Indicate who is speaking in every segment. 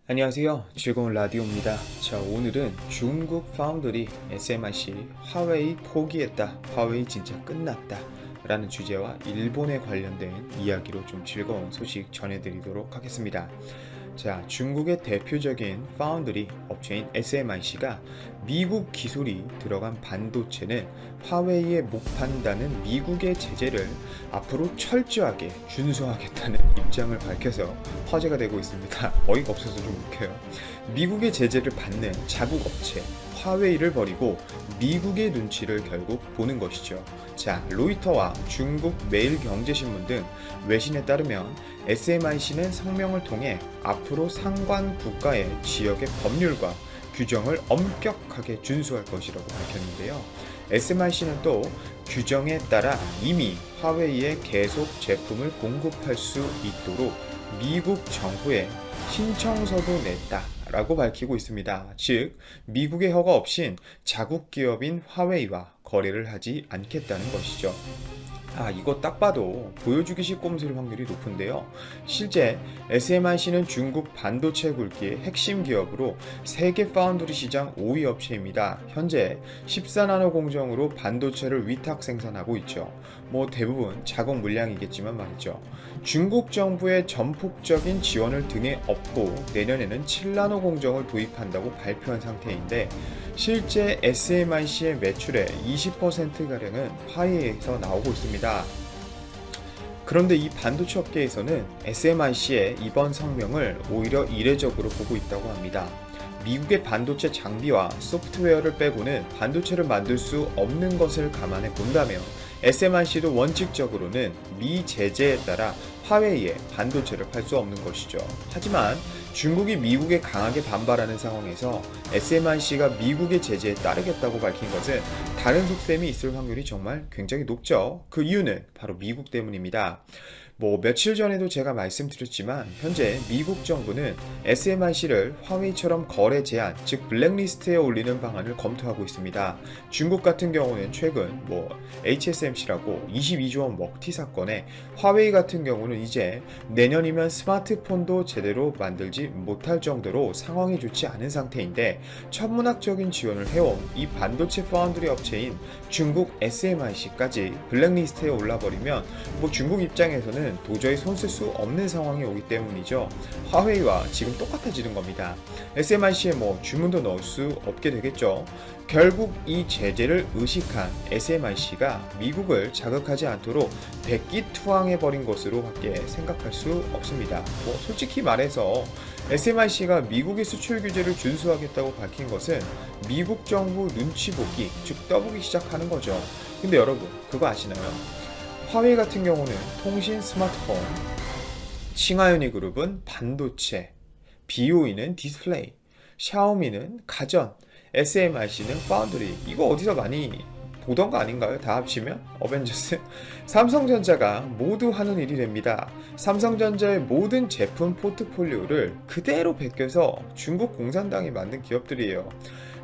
Speaker 1: 안녕하세요. 즐거운 라디오입니다. 자, 오늘은 중국 파운드리 SMIC 화웨이 포기했다. 화웨이 진짜 끝났다. 라는 주제와 일본에 관련된 이야기로 좀 즐거운 소식 전해드리도록 하겠습니다. 자, 중국의 대표적인 파운드리 업체인 SMIC가 미국 기술이 들어간 반도체는 화웨이에 못 판다는 미국의 제재를 앞으로 철저하게 준수하겠다는 입장을 밝혀서 화제가 되고 있습니다. 어이가 없어서 좀 웃겨요. 미국의 제재를 받는 자국 업체 화웨이를 버리고 미국의 눈치를 결국 보는 것이죠. 자, 로이터와 중국 매일경제신문 등 외신에 따르면 SMIC는 성명을 통해 앞으로 상관 국가의 지역의 법률과 규정을 엄격하게 준수할 것이라고 밝혔는데요. SMIC는 또 규정에 따라 이미 화웨이에 계속 제품을 공급할 수 있도록 미국 정부에 신청서도 냈다 라고 밝히고 있습니다. 즉, 미국의 허가 없인 자국 기업인 화웨이와 거래를 하지 않겠다는 것이죠. 이거 딱 봐도 보여주기식 꼼수일 확률이 높은데요. 실제 SMIC는 중국 반도체 굵기의 핵심 기업으로 세계 파운드리 시장 5위 업체입니다. 현재 14나노 공정으로 반도체를 위탁 생산하고 있죠. 대부분 자국 물량이겠지만 말이죠. 중국 정부의 전폭적인 지원을 등에 업고 내년에는 7나노 공정을 도입한다고 발표한 상태인데, 실제 SMIC의 매출의 20%가량은 화웨이에서 나오고 있습니다. 그런데 이 반도체 업계에서는 SMIC의 이번 성명을 오히려 이례적으로 보고 있다고 합니다. 미국의 반도체 장비와 소프트웨어를 빼고는 반도체를 만들 수 없는 것을 감안해 본다면 SMIC도 원칙적으로는 미 제재에 따라 화웨이에 반도체를 팔 수 없는 것이죠. 하지만 중국이 미국에 강하게 반발하는 상황에서 SMIC가 미국의 제재에 따르겠다고 밝힌 것은 다른 속셈이 있을 확률이 정말 굉장히 높죠. 그 이유는 바로 미국 때문입니다. 며칠 전에도 제가 말씀드렸지만 현재 미국 정부는 SMIC를 화웨이처럼 거래 제한, 즉 블랙리스트에 올리는 방안을 검토하고 있습니다. 중국 같은 경우는 최근 HSMC라고 22조 원 먹튀 사건에 화웨이 같은 경우는 이제 내년이면 스마트폰도 제대로 만들지 못할 정도로 상황이 좋지 않은 상태인데, 천문학적인 지원을 해온 이 반도체 파운드리 업체인 중국 SMIC까지 블랙리스트에 올라버리면 중국 입장에서는 도저히 손쓸 수 없는 상황이 오기 때문이죠. 화웨이와 지금 똑같아지는 겁니다. SMIC에 주문도 넣을 수 없게 되겠죠. 결국 이 제재를 의식한 SMIC가 미국을 자극하지 않도록 백기투항해버린 것으로밖에 생각할 수 없습니다. 솔직히 말해서 SMIC가 미국의 수출 규제를 준수하겠다고 밝힌 것은 미국 정부 눈치 보기, 즉 떠보기 시작하는 거죠. 근데 여러분, 그거 아시나요? 화웨이 같은 경우는 통신 스마트폰, 칭하윤이 그룹은 반도체, BOE는 디스플레이, 샤오미는 가전, SMIC는 파운드리. 이거 어디서 많이 보던 거 아닌가요? 다 합치면? 어벤져스? 삼성전자가 모두 하는 일이 됩니다. 삼성전자의 모든 제품 포트폴리오를 그대로 베껴서 중국 공산당이 만든 기업들이에요.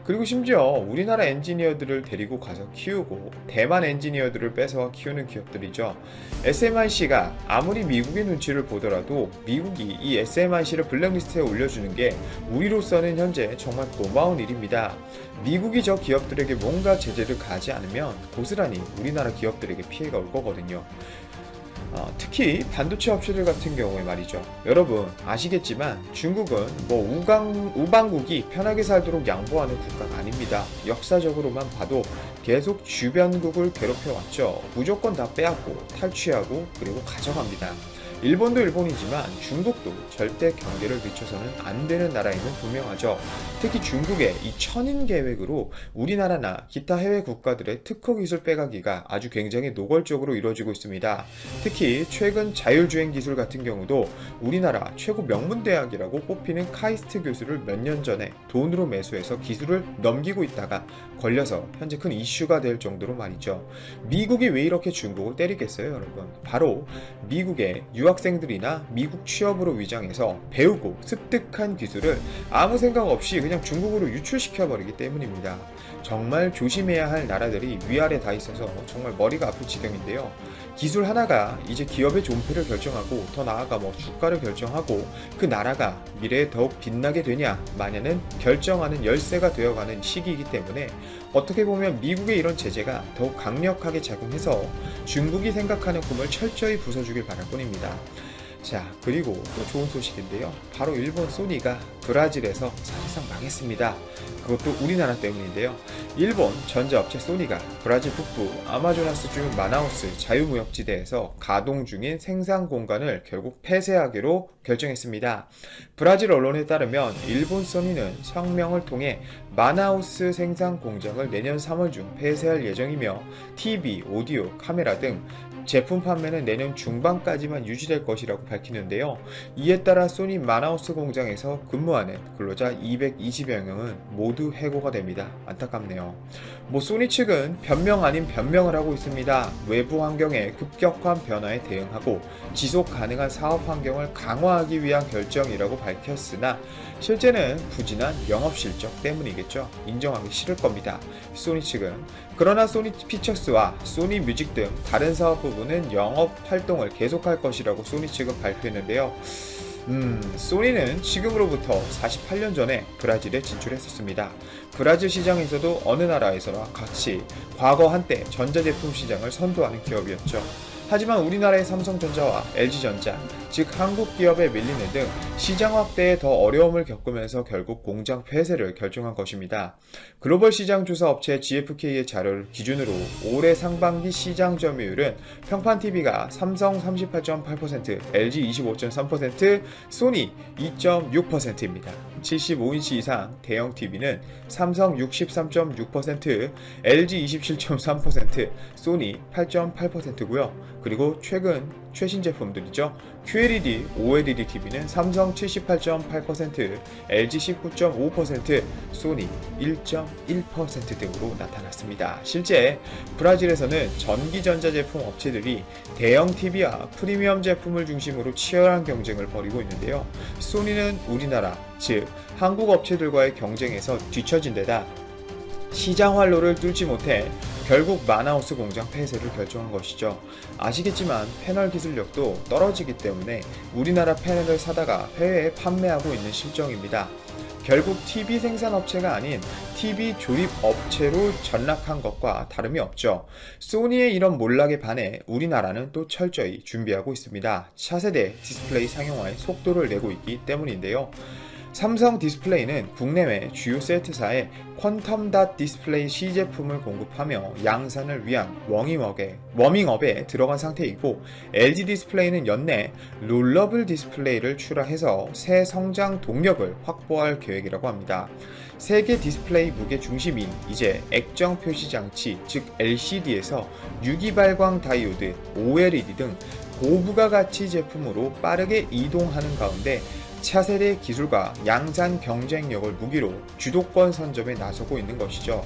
Speaker 1: 그리고 심지어 우리나라 엔지니어들을 데리고 가서 키우고 대만 엔지니어들을 뺏어와 키우는 기업들이죠. SMIC가 아무리 미국의 눈치를 보더라도 미국이 이 SMIC를 블랙리스트에 올려주는 게 우리로서는 현재 정말 고마운 일입니다. 미국이 저 기업들에게 뭔가 제재를 가하지 않으면 고스란히 우리나라 기업들에게 피해가 올 거거든요. 특히 반도체 업체들 같은 경우에 말이죠. 여러분 아시겠지만 중국은 우방국이 편하게 살도록 양보하는 국가가 아닙니다. 역사적으로만 봐도 계속 주변국을 괴롭혀왔죠. 무조건 다 빼앗고 탈취하고 그리고 가져갑니다. 일본도 일본이지만 중국도 절대 경계를 늦춰서는 안 되는 나라임은 분명하죠. 특히 중국의 이 천인 계획으로 우리나라나 기타 해외 국가들의 특허 기술 빼가기가 아주 굉장히 노골적으로 이루어지고 있습니다. 특히 최근 자율주행 기술 같은 경우도 우리나라 최고 명문대학이라고 뽑히는 카이스트 교수를 몇 년 전에 돈으로 매수해서 기술을 넘기고 있다가 걸려서 현재 큰 이슈가 될 정도로 말이죠. 미국이 왜 이렇게 중국을 때리겠어요, 여러분? 바로 미국의 유학 유학생들이나 미국 취업으로 위장해서 배우고 습득한 기술을 아무 생각 없이 그냥 중국으로 유출시켜버리기 때문입니다. 정말 조심해야 할 나라들이 위아래 다 있어서 정말 머리가 아플 지경인데요. 기술 하나가 이제 기업의 존폐를 결정하고 더 나아가 주가를 결정하고 그 나라가 미래에 더욱 빛나게 되냐 마냐는 결정하는 열쇠가 되어가는 시기이기 때문에 어떻게 보면 미국의 이런 제재가 더욱 강력하게 작용해서 중국이 생각하는 꿈을 철저히 부숴주길 바랄 뿐입니다. 자, 그리고 또 좋은 소식인데요. 바로 일본 소니가 브라질에서 사실상 망했습니다. 그것도 우리나라 때문인데요. 일본 전자업체 소니가 브라질 북부 아마조나스주 마나우스 자유무역지대에서 가동 중인 생산 공간을 결국 폐쇄하기로 결정했습니다. 브라질 언론에 따르면 일본 소니는 성명을 통해 마나우스 생산 공장을 내년 3월 중 폐쇄할 예정이며 TV, 오디오, 카메라 등 제품 판매는 내년 중반까지만 유지될 것이라고 밝히는데요. 이에 따라 소니 마나우스 공장에서 근무하는 근로자 220여 명은 모두 해고가 됩니다. 안타깝네요. 소니 측은 변명 아닌 변명을 하고 있습니다. 외부 환경의 급격한 변화에 대응하고 지속 가능한 사업 환경을 강화하기 위한 결정이라고 밝혔으나 실제는 부진한 영업 실적 때문이겠죠. 인정하기 싫을 겁니다. 소니 측은. 그러나 소니 피처스와 소니 뮤직 등 다른 사업 부분은 영업 활동을 계속할 것이라고 소니 측은 발표했는데요. 소니는 지금으로부터 48년 전에 브라질에 진출했었습니다. 브라질 시장에서도 어느 나라에서나 같이 과거 한때 전자제품 시장을 선도하는 기업이었죠. 하지만 우리나라의 삼성전자와 LG전자, 즉 한국 기업에 밀리는 등 시장 확대에 더 어려움을 겪으면서 결국 공장 폐쇄를 결정한 것입니다. 글로벌 시장 조사 업체 GfK의 자료를 기준으로 올해 상반기 시장 점유율은 평판TV가 삼성 38.8%, LG 25.3%, 소니 2.6%입니다. 75인치 이상 대형 TV는 삼성 63.6%, LG 27.3%, 소니 8.8%고요. 그리고 최신 제품들이죠. QLED, OLED TV는 삼성 78.8%, LG 19.5%, 소니 1.1% 등으로 나타났습니다. 실제 브라질에서는 전기전자제품 업체들이 대형 TV와 프리미엄 제품을 중심으로 치열한 경쟁을 벌이고 있는데요. 소니는 우리나라, 즉 한국 업체들과의 경쟁에서 뒤처진 데다 시장 활로를 뚫지 못해 결국 마나우스 공장 폐쇄를 결정한 것이죠. 아시겠지만 패널 기술력도 떨어지기 때문에 우리나라 패널을 사다가 해외에 판매하고 있는 실정입니다. 결국 TV 생산 업체가 아닌 TV 조립 업체로 전락한 것과 다름이 없죠. 소니의 이런 몰락에 반해 우리나라는 또 철저히 준비하고 있습니다. 차세대 디스플레이 상용화에 속도를 내고 있기 때문인데요. 삼성 디스플레이는 국내외 주요 세트사에 퀀텀닷 디스플레이 시제품을 공급하며 양산을 위한 워밍업에 들어간 상태이고, LG 디스플레이는 연내 롤러블 디스플레이를 출하해서 새 성장 동력을 확보할 계획이라고 합니다. 세계 디스플레이 무게 중심인 이제 액정 표시 장치 즉 LCD에서 유기발광 다이오드, OLED 등 고부가가치 제품으로 빠르게 이동하는 가운데 차세대 기술과 양산 경쟁력을 무기로 주도권 선점에 나서고 있는 것이죠.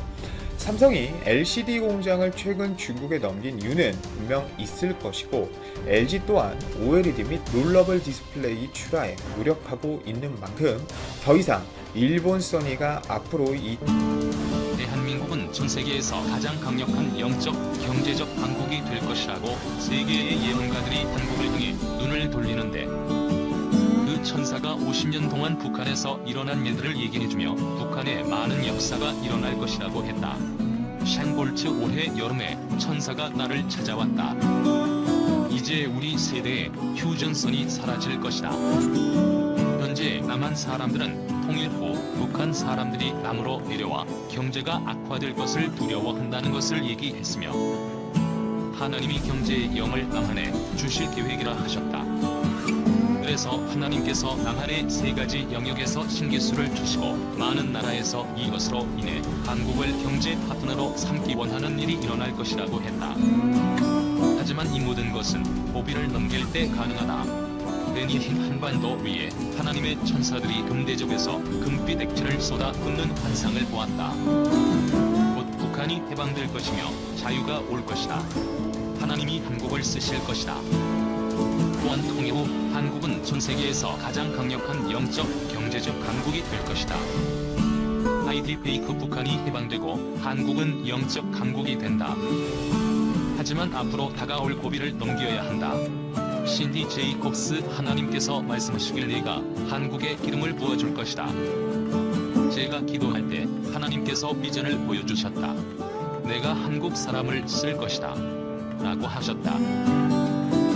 Speaker 1: 삼성이 LCD 공장을 최근 중국에 넘긴 이유는 분명 있을 것이고, LG 또한 OLED 및 롤러블 디스플레이 출하에 노력하고 있는 만큼 더 이상 일본 소니가 앞으로
Speaker 2: 대한민국은 전 세계에서 가장 강력한 영적, 경제적 강국이 될 것이라고 세계의 예언가들이 한국을 향해 눈을 돌리는데, 그 천사가 50년 동안 북한에서 일어난 일들을 얘기해주며 북한에 많은 역사가 일어날 것이라고 했다. 샹볼츠 올해 여름에 천사가 나를 찾아왔다. 이제 우리 세대의 휴전선이 사라질 것이다. 현재 남한 사람들은 통일 후 북한 사람들이 남으로 내려와 경제가 악화될 것을 두려워한다는 것을 얘기했으며, 하나님이 경제의 영을 남한에 주실 계획이라 하셨다. 그래서 하나님께서 남한의 세 가지 영역에서 신기술을 주시고 많은 나라에서 이것으로 인해 한국을 경제 파트너로 삼기 원하는 일이 일어날 것이라고 했다. 하지만 이 모든 것은 고비를 넘길 때 가능하다. 베니힌 한반도 위에 하나님의 천사들이 금대접에서 금빛 액체를 쏟아 붓는 환상을 보았다. 곧 북한이 해방될 것이며 자유가 올 것이다. 하나님이 한국을 쓰실 것이다. 또한 통일 후 한국은 전 세계에서 가장 강력한 영적, 경제적 강국이 될 것이다. 아이디페이크 북한이 해방되고 한국은 영적 강국이 된다. 하지만 앞으로 다가올 고비를 넘겨야 한다. 신디 제이콥스 하나님께서 말씀하시길 내가 한국에 기름을 부어줄 것이다. 제가 기도할 때 하나님께서 비전을 보여주셨다. 내가 한국 사람을 쓸 것이다. 라고 하셨다.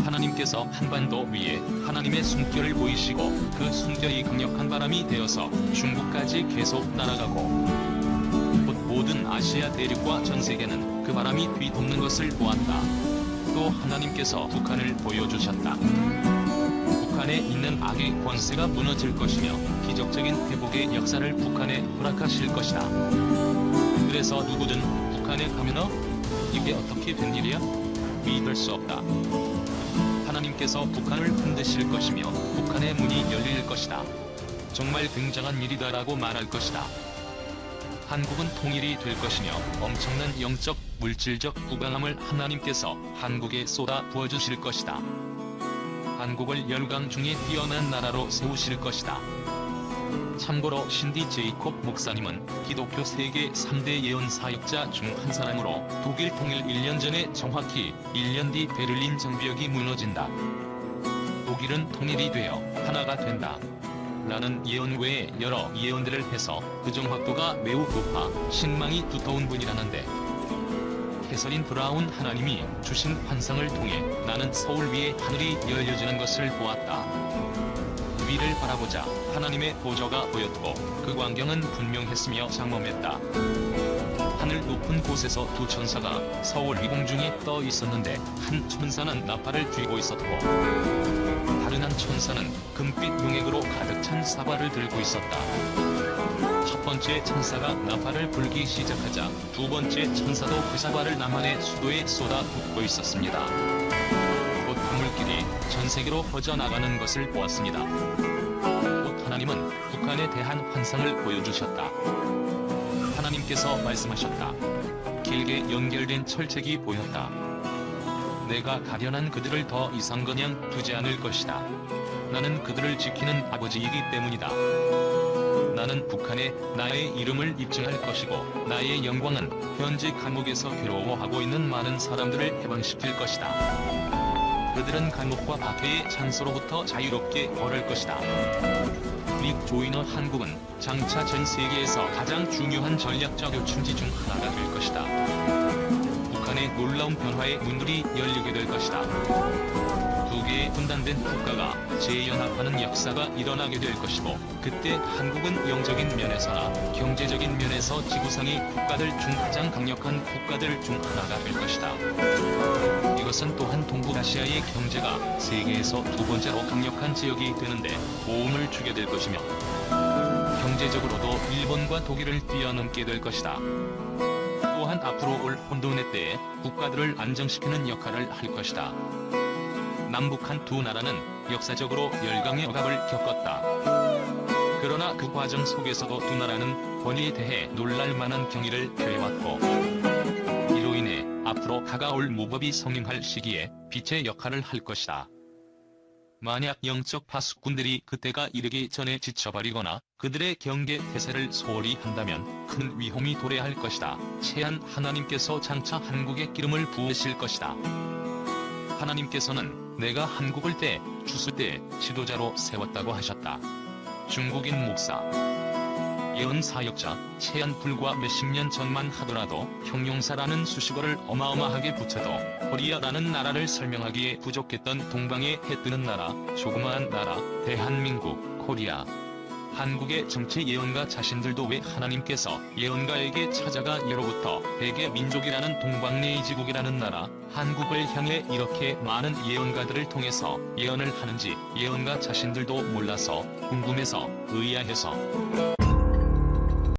Speaker 2: 하나님께서 한반도 위에 하나님의 숨결을 보이시고 그 숨결이 강력한 바람이 되어서 중국까지 계속 날아가고 곧 모든 아시아 대륙과 전 세계는 그 바람이 뒤덮는 것을 보았다. 또 하나님께서 북한을 보여주셨다. 북한에 있는 악의 권세가 무너질 것이며 기적적인 회복의 역사를 북한에 허락하실 것이다. 그래서 누구든 북한에 가면 이게 어떻게 된 일이야? 믿을 수 없다. 하나님께서 북한을 흔드실 것이며 북한의 문이 열릴 것이다. 정말 굉장한 일이다라고 말할 것이다. 한국은 통일이 될 것이며 엄청난 영적, 물질적 부강함을 하나님께서 한국에 쏟아 부어주실 것이다. 한국을 열강 중에 뛰어난 나라로 세우실 것이다. 참고로 신디 제이콥 목사님은 기독교 세계 3대 예언 사역자 중 한 사람으로 독일 통일 1년 전에 정확히 1년 뒤 베를린 장벽이 무너진다. 독일은 통일이 되어 하나가 된다. 라는 예언 외에 여러 예언들을 해서 그 정확도가 매우 높아 신망이 두터운 분이라는데 캐서린 브라운 하나님이 주신 환상을 통해 나는 서울 위에 하늘이 열려지는 것을 보았다. 위를 바라보자 하나님의 보좌가 보였고 그 광경은 분명했으며 장엄했다. 하늘 높은 곳에서 두 천사가 서울 위공중에 떠 있었는데 한 천사는 나팔을 쥐고 있었고 다른 한 천사는 금빛 용액으로 가득 찬 사발을 들고 있었다. 첫 번째 천사가 나팔을 불기 시작하자 두 번째 천사도 그 사발을 남한의 수도에 쏟아 붓고 있었습니다. 곧 그물길이 전 세계로 퍼져나가는 것을 보았습니다. 곧 하나님은 북한에 대한 환상을 보여주셨다. 하나님께서 말씀하셨다. 길게 연결된 철책이 보였다. 내가 가련한 그들을 더 이상 그냥 두지 않을 것이다. 나는 그들을 지키는 아버지이기 때문이다. 나는 북한에 나의 이름을 입증할 것이고 나의 영광은 현재 감옥에서 괴로워하고 있는 많은 사람들을 해방시킬 것이다. 그들은 감옥과 박해의 찬소로부터 자유롭게 걸을 것이다. 릭 조이너 한국은 장차 전 세계에서 가장 중요한 전략적 요충지 중 하나가 될 것이다. 북한의 놀라운 변화의 문들이 열리게 될 것이다. 두 개의 분단된 국가가 재연합하는 역사가 일어나게 될 것이고 그때 한국은 영적인 면에서나 경제적인 면에서 지구상의 국가들 중 가장 강력한 국가들 중 하나가 될 것이다. 이것은 또한 동북아시아의 경제가 세계에서 두 번째로 강력한 지역이 되는데 도움을 주게 될 것이며 경제적으로도 일본과 독일을 뛰어넘게 될 것이다. 또한 앞으로 올 혼돈의 때에 국가들을 안정시키는 역할을 할 것이다. 남북한 두 나라는 역사적으로 열강의 억압을 겪었다. 그러나 그 과정 속에서도 두 나라는 권위에 대해 놀랄 만한 경의를 표해왔고 이로 인해 앞으로 다가올 무법이 성행할 시기에 빛의 역할을 할 것이다. 만약 영적 파수꾼들이 그때가 이르기 전에 지쳐버리거나 그들의 경계 태세를 소홀히 한다면 큰 위험이 도래할 것이다. 채한 하나님께서 장차 한국에 기름을 부으실 것이다. 하나님께서는 내가 한국을 때 주수 때 지도자로 세웠다고 하셨다. 중국인 목사 예언 사역자 채한 불과 몇십 년 전만 하더라도 형용사라는 수식어를 어마어마하게 붙여도 코리아라는 나라를 설명하기에 부족했던 동방에 해 뜨는 나라, 조그마한 나라, 대한민국, 코리아. 한국의 정치 예언가 자신들도 왜 하나님께서 예언가에게 찾아가 예로부터 백의 민족이라는 동방레이지국이라는 나라, 한국을 향해 이렇게 많은 예언가들을 통해서 예언을 하는지 예언가 자신들도 몰라서 궁금해서 의아해서